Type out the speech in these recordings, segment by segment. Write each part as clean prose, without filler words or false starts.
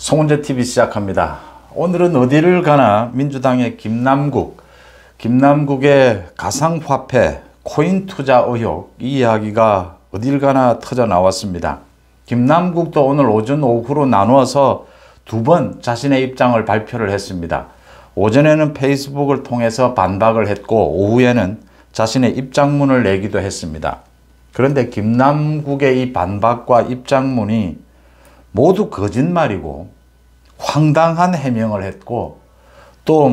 송은재TV 시작합니다. 오늘은 어디를 가나 민주당의 김남국의 가상화폐 코인 투자 의혹, 이 이야기가 어딜 가나 터져 나왔습니다. 김남국도 오늘 오전 오후로 나누어서 두 번 자신의 입장을 발표를 했습니다. 오전에는 페이스북을 통해서 반박을 했고 오후에는 자신의 입장문을 내기도 했습니다. 그런데 김남국의 이 반박과 입장문이 모두 거짓말이고 황당한 해명을 했고 또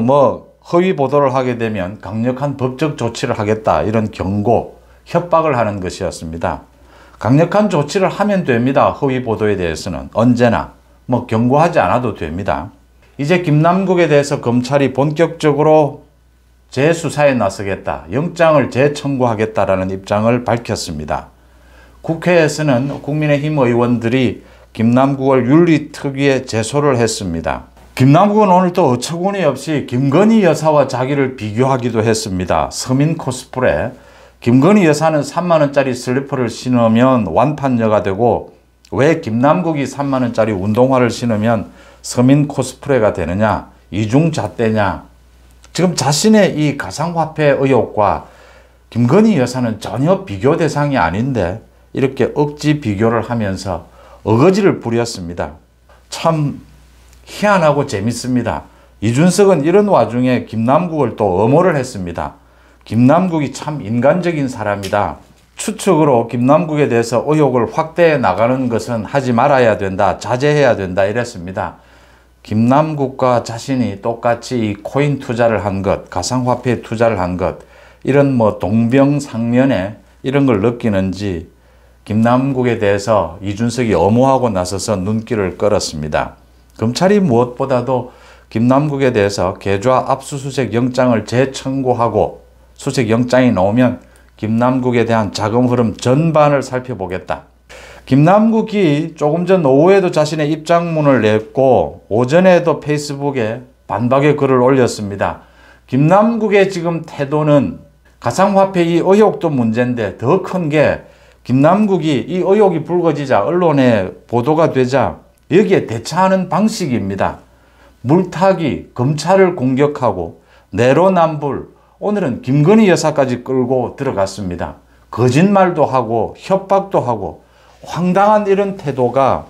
허위 보도를 하게 되면 강력한 법적 조치를 하겠다, 이런 경고, 협박을 하는 것이었습니다. 강력한 조치를 하면 됩니다. 허위 보도에 대해서는 언제나 경고하지 않아도 됩니다. 이제 김남국에 대해서 검찰이 본격적으로 재수사에 나서겠다, 영장을 재청구하겠다라는 입장을 밝혔습니다. 국회에서는 국민의힘 의원들이 김남국을 윤리특위에 제소를 했습니다. 김남국은 오늘 또 어처구니 없이 김건희 여사와 자기를 비교하기도 했습니다. 서민 코스프레. 김건희 여사는 3만원짜리 슬리퍼를 신으면 완판녀가 되고 왜 김남국이 3만원짜리 운동화를 신으면 서민 코스프레가 되느냐, 이중잣대냐. 지금 자신의 이 가상화폐 의혹과 김건희 여사는 전혀 비교 대상이 아닌데 이렇게 억지 비교를 하면서 어거지를 부렸습니다. 참 희한하고 재밌습니다. 이준석은 이런 와중에 김남국을 또 엄호를 했습니다. 김남국이 참 인간적인 사람이다. 추측으로 김남국에 대해서 의혹을 확대해 나가는 것은 하지 말아야 된다, 자제해야 된다, 이랬습니다. 김남국과 자신이 똑같이 이 코인 투자를 한 것, 가상화폐 투자를 한 것, 이런 동병상련에 이런 걸 느끼는지 김남국에 대해서 이준석이 엄호하고 나서서 눈길을 끌었습니다. 검찰이 무엇보다도 김남국에 대해서 계좌 압수수색 영장을 재청구하고 수색 영장이 나오면 김남국에 대한 자금 흐름 전반을 살펴보겠다. 김남국이 조금 전 오후에도 자신의 입장문을 냈고 오전에도 페이스북에 반박의 글을 올렸습니다. 김남국의 지금 태도는 가상화폐 이 의혹도 문제인데 더 큰 게 김남국이 이 의혹이 불거지자 언론에 보도가 되자 여기에 대처하는 방식입니다. 물타기, 검찰을 공격하고 내로남불, 오늘은 김건희 여사까지 끌고 들어갔습니다. 거짓말도 하고 협박도 하고 황당한 이런 태도가,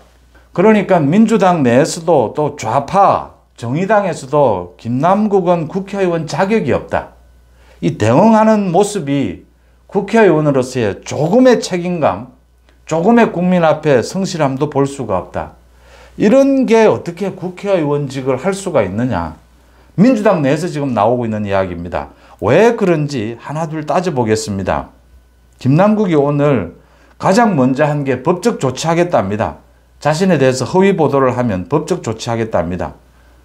그러니까 민주당 내에서도 또 좌파 정의당에서도 김남국은 국회의원 자격이 없다, 이 대응하는 모습이 국회의원으로서의 조금의 책임감, 조금의 국민 앞에 성실함도 볼 수가 없다. 이런 게 어떻게 국회의원직을 할 수가 있느냐. 민주당 내에서 지금 나오고 있는 이야기입니다. 왜 그런지 하나둘 따져보겠습니다. 김남국이 오늘 가장 먼저 한 게 법적 조치하겠답니다. 자신에 대해서 허위 보도를 하면 법적 조치하겠답니다.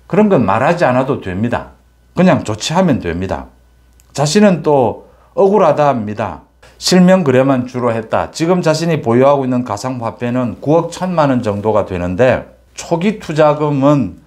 그런 건 말하지 않아도 됩니다. 그냥 조치하면 됩니다. 자신은 또 억울하다 합니다. 실명 거래만 주로 했다. 지금 자신이 보유하고 있는 가상화폐는 9억 1천만 원 정도가 되는데 초기 투자금은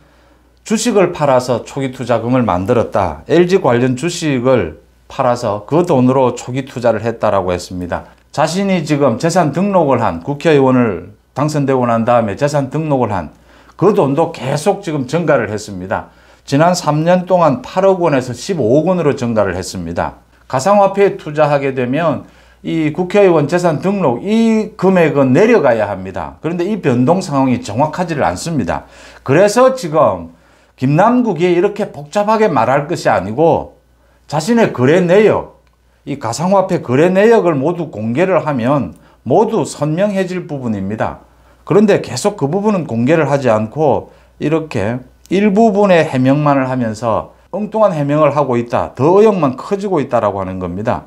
주식을 팔아서 초기 투자금을 만들었다. LG 관련 주식을 팔아서 그 돈으로 초기 투자를 했다라고 했습니다. 자신이 지금 재산 등록을 한, 국회의원을 당선되고 난 다음에 재산 등록을 한 그 돈도 계속 지금 증가를 했습니다. 지난 3년 동안 8억 원에서 15억 원으로 증가를 했습니다. 가상화폐에 투자하게 되면 이 국회의원 재산 등록, 이 금액은 내려가야 합니다. 그런데 이 변동 상황이 정확하지를 않습니다. 그래서 지금 김남국이 이렇게 복잡하게 말할 것이 아니고 자신의 거래 내역, 이 가상화폐 거래 내역을 모두 공개를 하면 모두 선명해질 부분입니다. 그런데 계속 그 부분은 공개를 하지 않고 이렇게 일부분의 해명만을 하면서 엉뚱한 해명을 하고 있다, 더 의혹만 커지고 있다라고 하는 겁니다.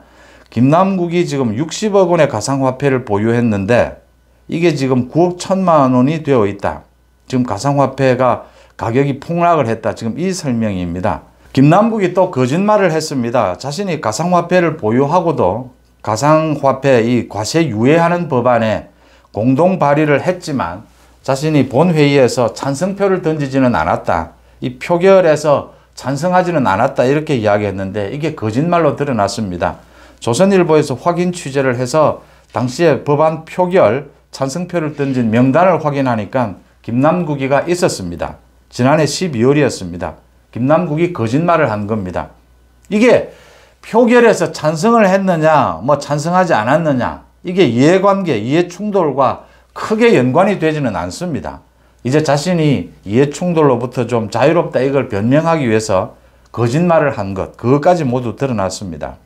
김남국이 지금 60억 원의 가상화폐를 보유했는데 이게 지금 9억 1천만 원이 되어 있다. 지금 가상화폐가 가격이 폭락을 했다. 지금 이 설명입니다. 김남국이 또 거짓말을 했습니다. 자신이 가상화폐를 보유하고도 가상화폐 이 과세 유예하는 법안에 공동 발의를 했지만 자신이 본회의에서 찬성표를 던지지는 않았다. 이 표결에서 찬성하지는 않았다, 이렇게 이야기했는데 이게 거짓말로 드러났습니다. 조선일보에서 확인 취재를 해서 당시에 법안 표결 찬성표를 던진 명단을 확인하니까 김남국이가 있었습니다. 지난해 12월이었습니다. 김남국이 거짓말을 한 겁니다. 이게 표결에서 찬성을 했느냐, 찬성하지 않았느냐, 이게 이해관계, 이해충돌과 크게 연관이 되지는 않습니다. 이제 자신이 이해충돌로부터 좀 자유롭다 이걸 변명하기 위해서 거짓말을 한 것, 그것까지 모두 드러났습니다.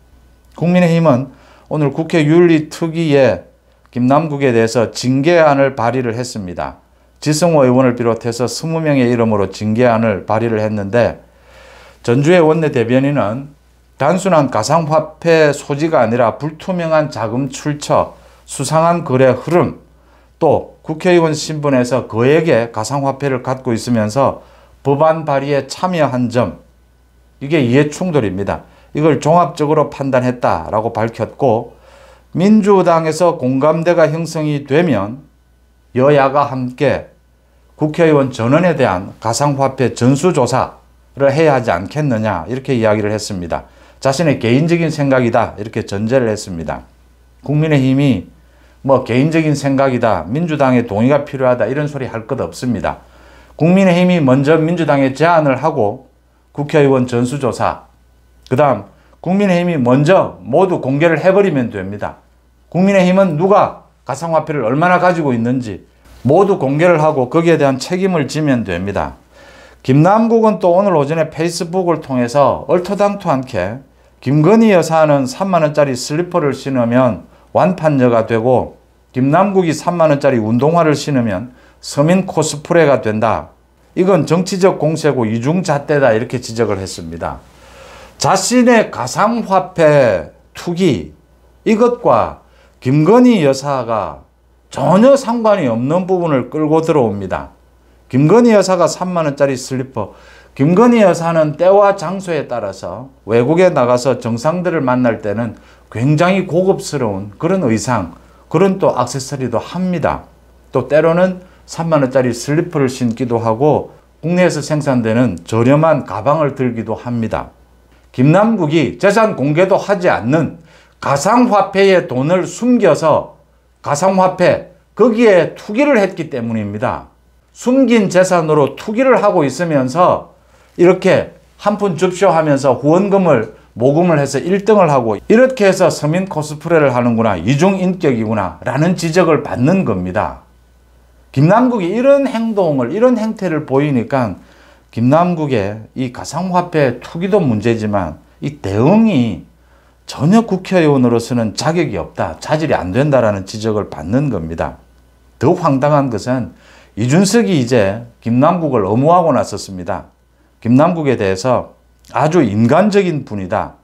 국민의힘은 오늘 국회 윤리특위에 김남국에 대해서 징계안을 발의를 했습니다. 지성호 의원을 비롯해서 20명의 이름으로 징계안을 발의를 했는데, 전주의 원내대변인은 단순한 가상화폐 소지가 아니라 불투명한 자금 출처, 수상한 거래 흐름, 또 국회의원 신분에서 거액의 가상화폐를 갖고 있으면서 법안 발의에 참여한 점, 이게 이해충돌입니다. 이걸 종합적으로 판단했다라고 밝혔고, 민주당에서 공감대가 형성이 되면 여야가 함께 국회의원 전원에 대한 가상화폐 전수조사를 해야 하지 않겠느냐, 이렇게 이야기를 했습니다. 자신의 개인적인 생각이다, 이렇게 전제를 했습니다. 국민의힘이 개인적인 생각이다, 민주당의 동의가 필요하다, 이런 소리 할 것 없습니다. 국민의힘이 먼저 민주당에 제안을 하고 국회의원 전수조사, 그 다음 국민의힘이 먼저 모두 공개를 해버리면 됩니다. 국민의힘은 누가 가상화폐를 얼마나 가지고 있는지 모두 공개를 하고 거기에 대한 책임을 지면 됩니다. 김남국은 또 오늘 오전에 페이스북을 통해서 얼토당토않게 김건희 여사는 3만원짜리 슬리퍼를 신으면 완판녀가 되고 김남국이 3만원짜리 운동화를 신으면 서민 코스프레가 된다. 이건 정치적 공세고 이중잣대다, 이렇게 지적을 했습니다. 자신의 가상화폐 투기, 이것과 김건희 여사가 전혀 상관이 없는 부분을 끌고 들어옵니다. 김건희 여사가 3만원짜리 슬리퍼, 김건희 여사는 때와 장소에 따라서 외국에 나가서 정상들을 만날 때는 굉장히 고급스러운 그런 의상, 그런 또 액세서리도 합니다. 또 때로는 3만원짜리 슬리퍼를 신기도 하고 국내에서 생산되는 저렴한 가방을 들기도 합니다. 김남국이 재산 공개도 하지 않는 가상화폐에 돈을 숨겨서 가상화폐, 거기에 투기를 했기 때문입니다. 숨긴 재산으로 투기를 하고 있으면서 이렇게 한 푼 줍쇼 하면서 후원금을 모금을 해서 1등을 하고, 이렇게 해서 서민 코스프레를 하는구나, 이중인격이구나 라는 지적을 받는 겁니다. 김남국이 이런 행동을, 이런 행태를 보이니까 김남국의 이 가상화폐 투기도 문제지만 이 대응이 전혀 국회의원으로서는 자격이 없다, 자질이 안 된다라는 지적을 받는 겁니다. 더 황당한 것은 이준석이 이제 김남국을 엄호하고 나섰습니다. 김남국에 대해서 아주 인간적인 분이다,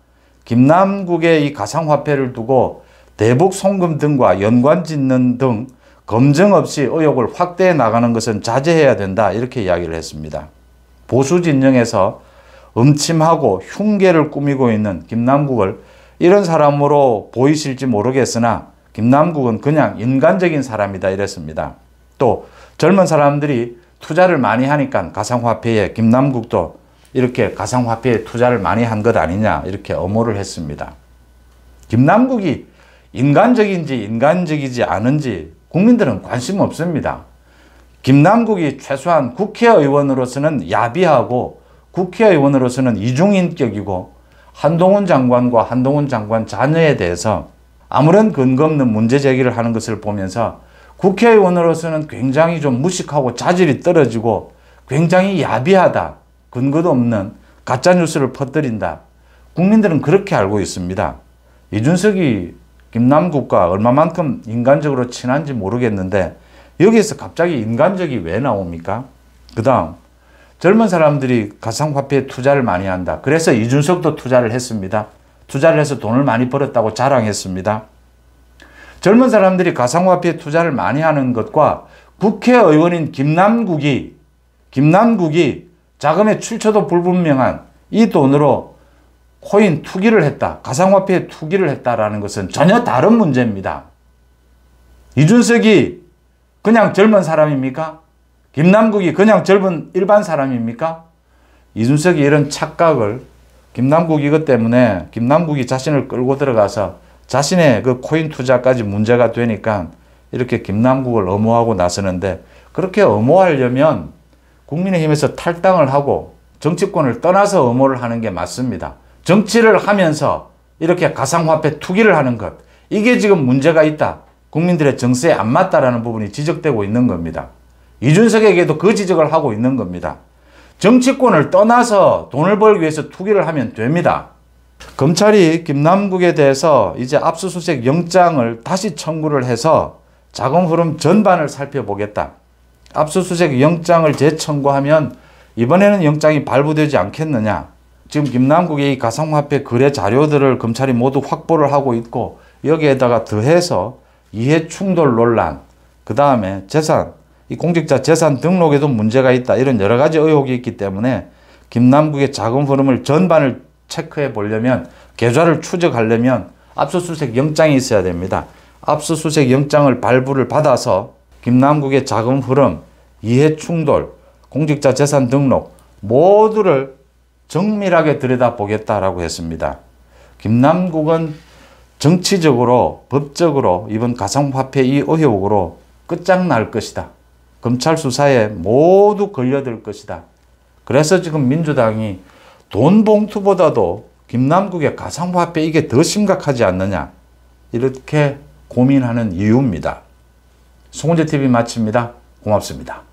김남국의 이 가상화폐를 두고 대북 송금 등과 연관 짓는 등 검증 없이 의혹을 확대해 나가는 것은 자제해야 된다, 이렇게 이야기를 했습니다. 보수 진영에서 음침하고 흉계를 꾸미고 있는 김남국을 이런 사람으로 보이실지 모르겠으나 김남국은 그냥 인간적인 사람이다, 이랬습니다. 또 젊은 사람들이 투자를 많이 하니까 가상화폐에 김남국도 이렇게 가상화폐에 투자를 많이 한 것 아니냐, 이렇게 엄호를 했습니다. 김남국이 인간적인지 인간적이지 않은지 국민들은 관심 없습니다. 김남국이 최소한 국회의원으로서는 야비하고 국회의원으로서는 이중인격이고 한동훈 장관과 한동훈 장관 자녀에 대해서 아무런 근거 없는 문제 제기를 하는 것을 보면서 국회의원으로서는 굉장히 좀 무식하고 자질이 떨어지고 굉장히 야비하다, 근거도 없는 가짜뉴스를 퍼뜨린다, 국민들은 그렇게 알고 있습니다. 이준석이 김남국과 얼마만큼 인간적으로 친한지 모르겠는데 여기에서 갑자기 인간적이 왜 나옵니까? 그 다음 젊은 사람들이 가상화폐에 투자를 많이 한다, 그래서 이준석도 투자를 했습니다. 투자를 해서 돈을 많이 벌었다고 자랑했습니다. 젊은 사람들이 가상화폐에 투자를 많이 하는 것과 국회의원인 김남국이 자금의 출처도 불분명한 이 돈으로 코인 투기를 했다, 가상화폐에 투기를 했다라는 것은 전혀 다른 문제입니다. 이준석이 그냥 젊은 사람입니까? 김남국이 그냥 젊은 일반 사람입니까? 이준석이 이런 착각을, 김남국 이것 때문에 김남국이 자신을 끌고 들어가서 자신의 그 코인 투자까지 문제가 되니까 이렇게 김남국을 엄호하고 나서는데, 그렇게 엄호하려면 국민의힘에서 탈당을 하고 정치권을 떠나서 엄호를 하는 게 맞습니다. 정치를 하면서 이렇게 가상화폐 투기를 하는 것, 이게 지금 문제가 있다. 국민들의 정서에 안 맞다라는 부분이 지적되고 있는 겁니다. 이준석에게도 그 지적을 하고 있는 겁니다. 정치권을 떠나서 돈을 벌기 위해서 투기를 하면 됩니다. 검찰이 김남국에 대해서 이제 압수수색 영장을 다시 청구를 해서 자금 흐름 전반을 살펴보겠다. 압수수색 영장을 재청구하면 이번에는 영장이 발부되지 않겠느냐. 지금 김남국의 이 가상화폐 거래 자료들을 검찰이 모두 확보를 하고 있고, 여기에다가 더해서 이해충돌 논란, 그 다음에 재산, 이 공직자 재산 등록에도 문제가 있다. 이런 여러 가지 의혹이 있기 때문에 김남국의 자금 흐름을 전반을 체크해 보려면, 계좌를 추적하려면 압수수색 영장이 있어야 됩니다. 압수수색 영장을 발부를 받아서 김남국의 자금 흐름, 이해충돌, 공직자 재산 등록 모두를 정밀하게 들여다보겠다라고 했습니다. 김남국은 정치적으로, 법적으로 이번 가상화폐 이 의혹으로 끝장날 것이다. 검찰 수사에 모두 걸려들 것이다. 그래서 지금 민주당이 돈 봉투보다도 김남국의 가상화폐 이게 더 심각하지 않느냐, 이렇게 고민하는 이유입니다. 송은재TV 마칩니다. 고맙습니다.